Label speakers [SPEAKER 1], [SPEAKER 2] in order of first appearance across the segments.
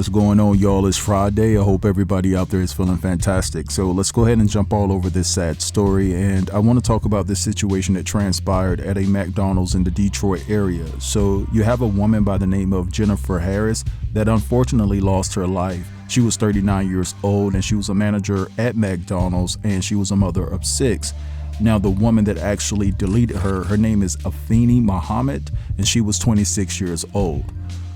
[SPEAKER 1] What's going on, y'all? It's Friday. I hope everybody out there is feeling fantastic. So let's go ahead and jump all over this sad story. And I want to talk about this situation that transpired at a McDonald's in the Detroit area. So you have a woman by the name of Jennifer Harris that unfortunately lost her life. She was 39 years old and she was a manager at McDonald's and she was a mother of 6. Now, the woman that actually deleted her name is Afeni Muhammad, and she was 26 years old.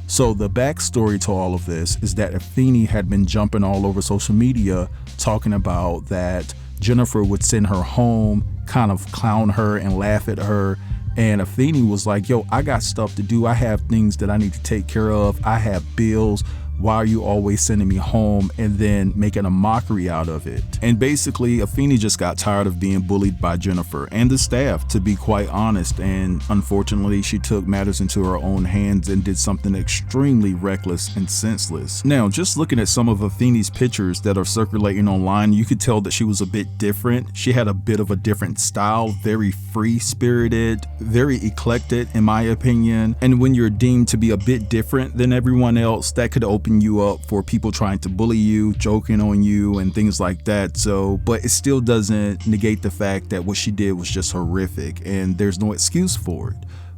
[SPEAKER 1] So the backstory to all of this is that Afeni had been jumping all over social media talking about that Jennifer would send her home, kind of clown her and laugh at her. And Afeni was like, yo, I got stuff to do. I have things that I need to take care of. I have bills. Why are you always sending me home? And then making a mockery out of it. And basically, Afeni just got tired of being bullied by Jennifer and the staff, to be quite honest. And unfortunately, she took matters into her own hands and did something extremely reckless and senseless. Now, just looking at some of Afeni's pictures that are circulating online, you could tell that she was a bit different. She had a bit of a different style, very free-spirited, very eclectic in my opinion. And when you're deemed to be a bit different than everyone else, that could open you up for people trying to bully you, joking on you and things like that. So, but it still doesn't negate the fact that what she did was just horrific and there's no excuse for it.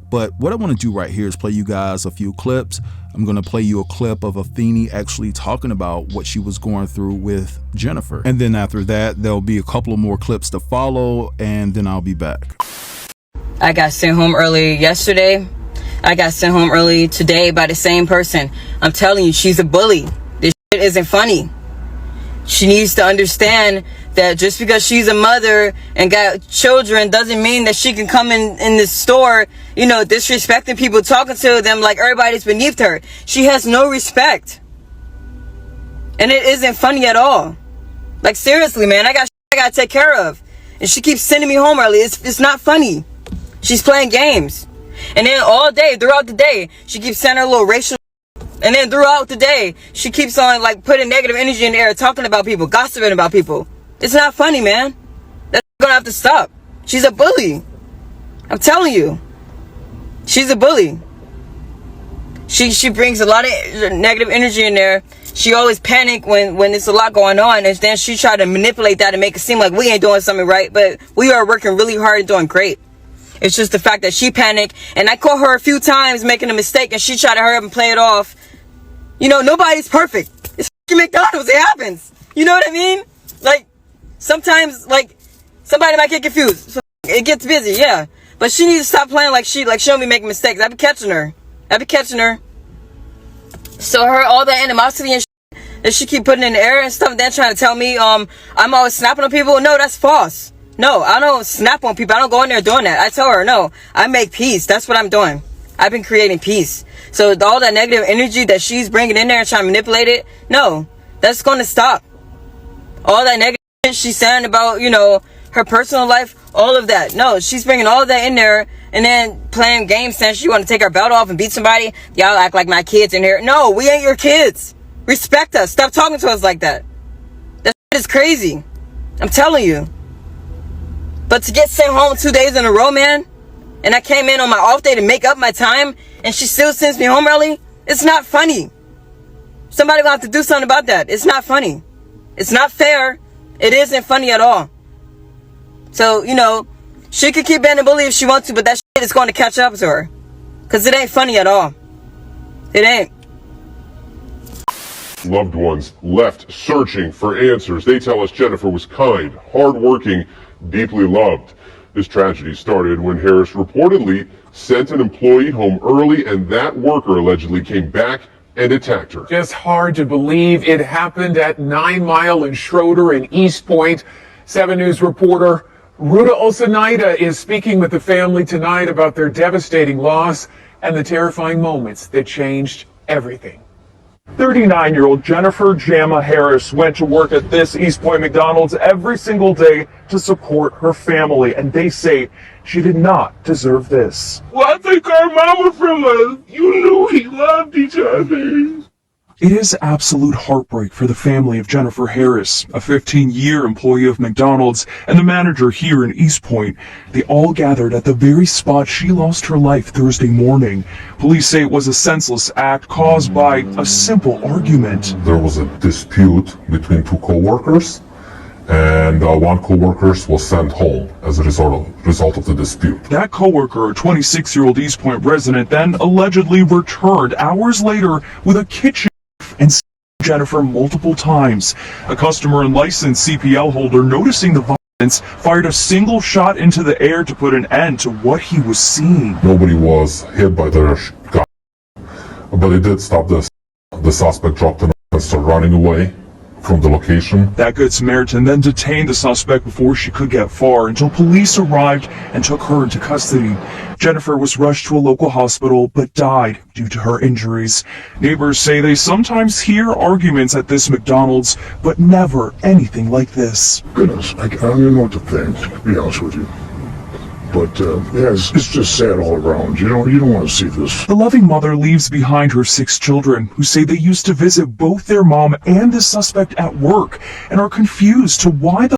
[SPEAKER 1] But what I want to do right here is play you guys a few clips. I'm going to play you a clip of Afeni actually talking about what she was going through with Jennifer. And then after that, there'll be a couple of more clips to follow and then I'll be back.
[SPEAKER 2] I got sent home early yesterday. I got sent home early today by the same person. I'm telling you, she's a bully. This shit isn't funny. She needs to understand that just because she's a mother and got children doesn't mean that she can come in this store, you know, disrespecting people, talking to them like everybody's beneath her. She has no respect. And it isn't funny at all. Like, seriously, man, I got to take care of. And she keeps sending me home early. It's not funny. She's playing games. And then all day, throughout the day, she keeps sending her little racial. And then throughout the day, she keeps on like putting negative energy in the air, talking about people, gossiping about people. It's not funny, man. That's gonna have to stop. She's a bully. I'm telling you. She's a bully. She brings a lot of negative energy in there. She always panic when there's a lot going on. And then she try to manipulate that and make it seem like we ain't doing something right. But we are working really hard and doing great. It's just the fact that she panicked, and I caught her a few times making a mistake, and she tried to hurry up and play it off. You know, nobody's perfect. It's McDonald's. It happens. You know what I mean? Like, sometimes, like, somebody might get confused. So it gets busy, yeah. But she needs to stop playing like she don't be making mistakes. I be catching her. So all that animosity and shit that she keep putting in the air and stuff, then trying to tell me, I'm always snapping on people. No, that's false. No, I don't snap on people. I don't go in there doing that. I tell her, no, I make peace. That's what I'm doing. I've been creating peace. So all that negative energy that she's bringing in there and trying to manipulate it, no, that's going to stop. All that negative shit she's saying about, you know, her personal life, all of that. No, she's bringing all of that in there and then playing games saying she want to take her belt off and beat somebody. Y'all act like my kids in here. No, we ain't your kids. Respect us. Stop talking to us like that. That shit is crazy. I'm telling you. But to get sent home 2 days in a row, man, and I came in on my off day to make up my time, and she still sends me home early, it's not funny. Somebody will have to do something about that. It's not funny. It's not fair. It isn't funny at all. So, you know, she could keep being a bully if she wants to, but that shit is going to catch up to her. Because it ain't funny at all. It ain't.
[SPEAKER 3] Loved ones left searching for answers. They tell us Jennifer was kind, hardworking, deeply loved. This tragedy started when Harris reportedly sent an employee home early and that worker allegedly came back and attacked her.
[SPEAKER 4] Just hard to believe it happened at 9 Mile and Schroeder in East Point. 7 News reporter Ruta Osanida is speaking with the family tonight about their devastating loss and the terrifying moments that changed everything.
[SPEAKER 5] 39-year-old Jennifer Jamma Harris went to work at this East Point McDonald's every single day to support her family, and they say she did not deserve this.
[SPEAKER 6] Well, I took our mama from us. You knew we loved each other.
[SPEAKER 5] It is absolute heartbreak for the family of Jennifer Harris, a 15-year employee of McDonald's and the manager here in East Point. They all gathered at the very spot she lost her life Thursday morning. Police say it was a senseless act caused by a simple argument.
[SPEAKER 3] There was a dispute between two co-workers, and one co-worker was sent home as a result of the dispute.
[SPEAKER 5] That co-worker, a 26-year-old East Point resident, then allegedly returned hours later with a kitchen and Jennifer multiple times. A customer and licensed CPL holder, noticing the violence, fired a single shot into the air to put an end to what he was seeing.
[SPEAKER 3] Nobody was hit by the gun, but it did stop this. The suspect dropped the knife and started running away from the location.
[SPEAKER 5] That Good Samaritan then detained the suspect before she could get far until police arrived and took her into custody. Jennifer was rushed to a local hospital but died due to her injuries. Neighbors say they sometimes hear arguments at this McDonald's, but never anything like this.
[SPEAKER 6] Goodness, I don't even know what to think, to be honest with you. But yeah, it's just sad all around. You don't want to see this.
[SPEAKER 5] The loving mother leaves behind her 6 children, who say they used to visit both their mom and the suspect at work, and are confused to why the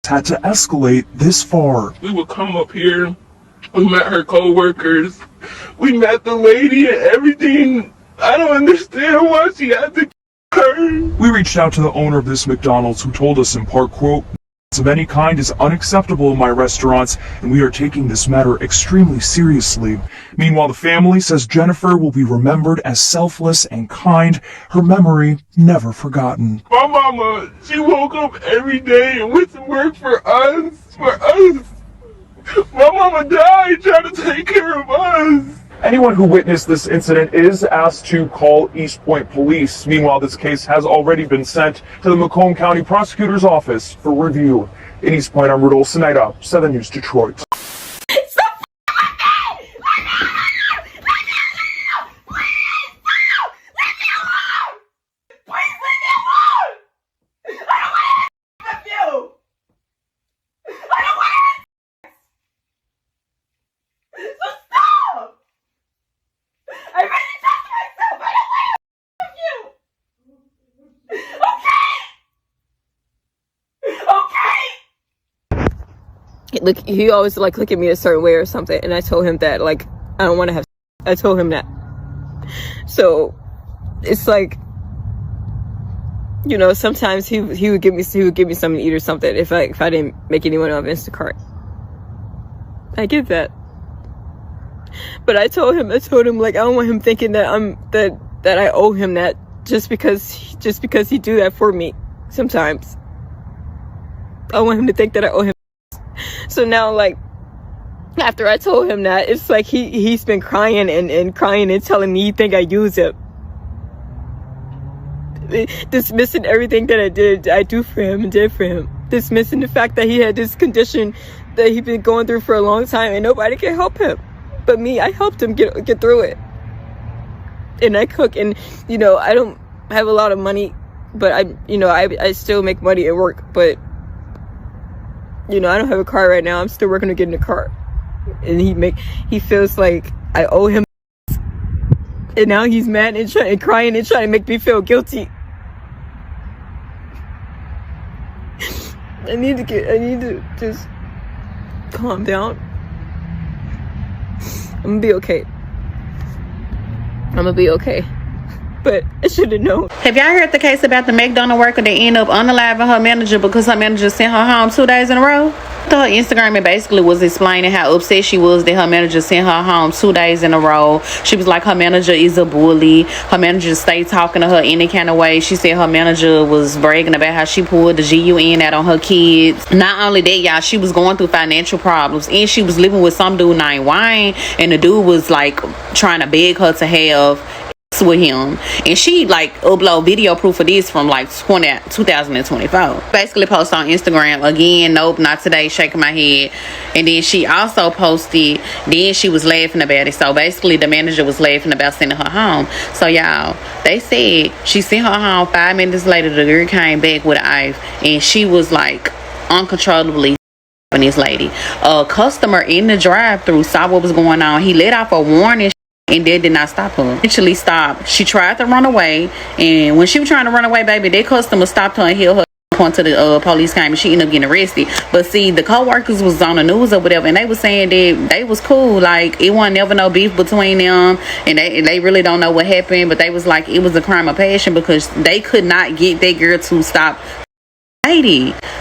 [SPEAKER 5] had to escalate this far.
[SPEAKER 7] We would come up here, we met her co-workers, we met the lady and everything. I don't understand why she had to her.
[SPEAKER 5] We reached out to the owner of this McDonald's, who told us in part, quote, "of any kind is unacceptable in my restaurants, and we are taking this matter extremely seriously." Meanwhile, the family says Jennifer will be remembered as selfless and kind, her memory never forgotten.
[SPEAKER 7] My mama, she woke up every day and went to work for us. My mama died trying to take care of us.
[SPEAKER 5] Anyone who witnessed this incident is asked to call East Point Police. Meanwhile, this case has already been sent to the Macomb County Prosecutor's Office for review. In East Point, I'm Rudolph Sinida, 7 News Detroit.
[SPEAKER 2] Look, he always look at me a certain way or something, and I told him that I don't want to have. I told him that. So it's like, sometimes he would give me something to eat or something if I didn't make anyone on Instacart. I get that, but I told him I don't want him thinking that that I owe him that just because he do that for me. Sometimes I want him to think that I owe him. So now, after I told him that, it's like he's been crying and crying and telling me he think I use him. Dismissing everything that I do for him and did for him. Dismissing the fact that he had this condition that he's been going through for a long time and nobody can help him. But me, I helped him get through it. And I cook, and, I don't have a lot of money, but I still make money at work, but I don't have a car right now. I'm still working to get in a car. And he feels like I owe him. And now he's mad and crying and trying to make me feel guilty. I need to just calm down. I'm gonna be okay. But I should have known.
[SPEAKER 8] Have y'all heard the case about the McDonald's worker that ended up unaliving her manager because her manager sent her home 2 days in a row? To her Instagram, it basically was explaining how upset she was that her manager sent her home 2 days in a row. She was like, her manager is a bully. Her manager stayed talking to her any kind of way. She said her manager was bragging about how she pulled the GUN out on her kids. Not only that, y'all, she was going through financial problems, and she was living with some dude named Wayne, and the dude was trying to beg her to have with him, and she upload video proof of this from 2024. Basically post on Instagram again, nope, not today, shaking my head. And then she also posted, then she was laughing about it. So basically the manager was laughing about sending her home. So y'all, they said she sent her home. 5 minutes later, the girl came back with a knife, and she was uncontrollably this lady. A customer in the drive-thru saw what was going on. He let off a warning and that did not stop her. Eventually stopped. She tried to run away, and when she was trying to run away, baby, that customer stopped her and held her onto the police came, and she ended up getting arrested. But see, the co-workers was on the news or whatever, and they was saying that they was cool, like it wasn't never no beef between them, and they really don't know what happened, but they was like it was a crime of passion because they could not get that girl to stop.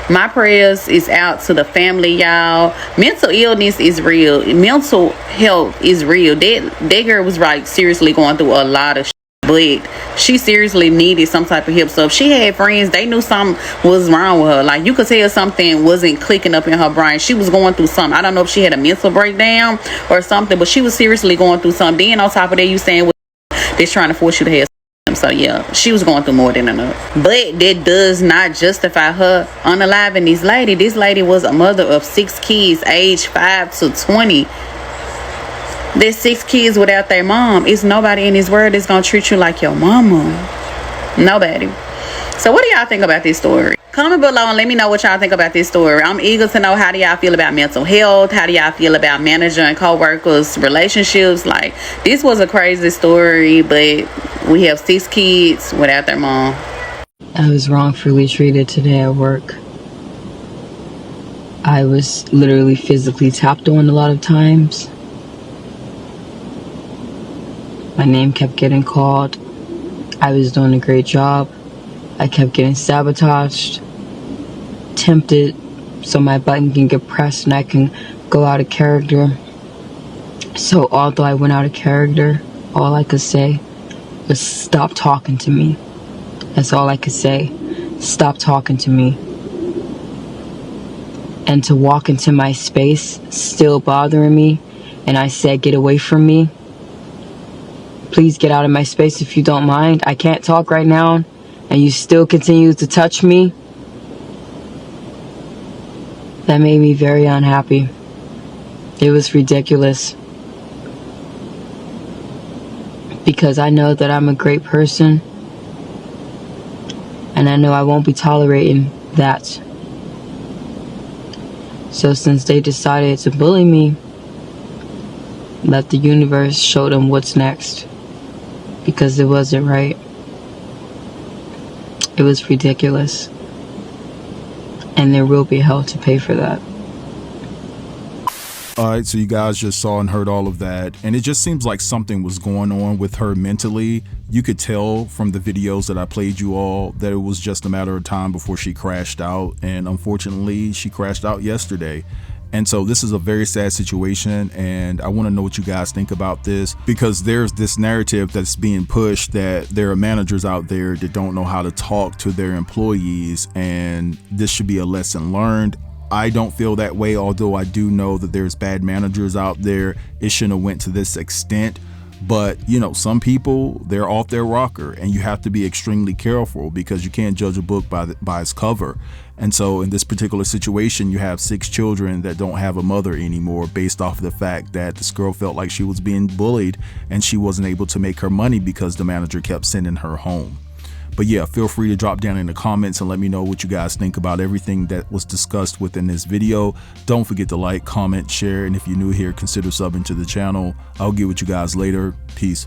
[SPEAKER 8] My prayers is out to the family, y'all. Mental illness is real. Mental health is real. That girl was like seriously going through a lot of shit, but she seriously needed some type of help. So if she had friends, they knew something was wrong with her. Like you could tell something wasn't clicking up in her brain. She was going through something. I don't know if she had a mental breakdown or something, but she was seriously going through something. Then on top of that, you saying they're trying to force you to have. So yeah, she was going through more than enough. But that does not justify her unaliving this lady. This lady was a mother of 6 kids, age 5 to 20. There's 6 kids without their mom. It's nobody in this world that's gonna treat you like your mama. Nobody. So what do y'all think about this story? Comment below and let me know what y'all think about this story. I'm eager to know, how do y'all feel about mental health? How do y'all feel about manager and co-workers relationships? Like, this was a crazy story, but we have 6 kids without their mom.
[SPEAKER 2] I was wrongfully treated today at work. I was literally physically tapped on a lot of times. My name kept getting called. I was doing a great job. I kept getting sabotaged, tempted, so my button can get pressed and I can go out of character. So although I went out of character, all I could say was stop talking to me. That's all I could say. Stop talking to me. And to walk into my space still bothering me, and I said, get away from me. Please get out of my space if you don't mind. I can't talk right now. And you still continue to touch me. That made me very unhappy. It was ridiculous. Because I know that I'm a great person. And I know I won't be tolerating that. So since they decided to bully me, let the universe show them what's next. Because it wasn't right. It was ridiculous. And there will be hell to pay for that.
[SPEAKER 1] Alright, so you guys just saw and heard all of that, and it just seems like something was going on with her mentally. You could tell from the videos that I played you all that it was just a matter of time before she crashed out, and unfortunately she crashed out yesterday. And so this is a very sad situation, and I want to know what you guys think about this, because there's this narrative that's being pushed that there are managers out there that don't know how to talk to their employees, and this should be a lesson learned. I don't feel that way, although I do know that there's bad managers out there. It shouldn't have went to this extent. But, you know, some people, they're off their rocker, and you have to be extremely careful because you can't judge a book by its cover. And so in this particular situation, you have 6 children that don't have a mother anymore based off of the fact that this girl felt like she was being bullied and she wasn't able to make her money because the manager kept sending her home. But yeah, feel free to drop down in the comments and let me know what you guys think about everything that was discussed within this video. Don't forget to like, comment, share, and if you're new here, consider subbing to the channel. I'll get with you guys later. Peace.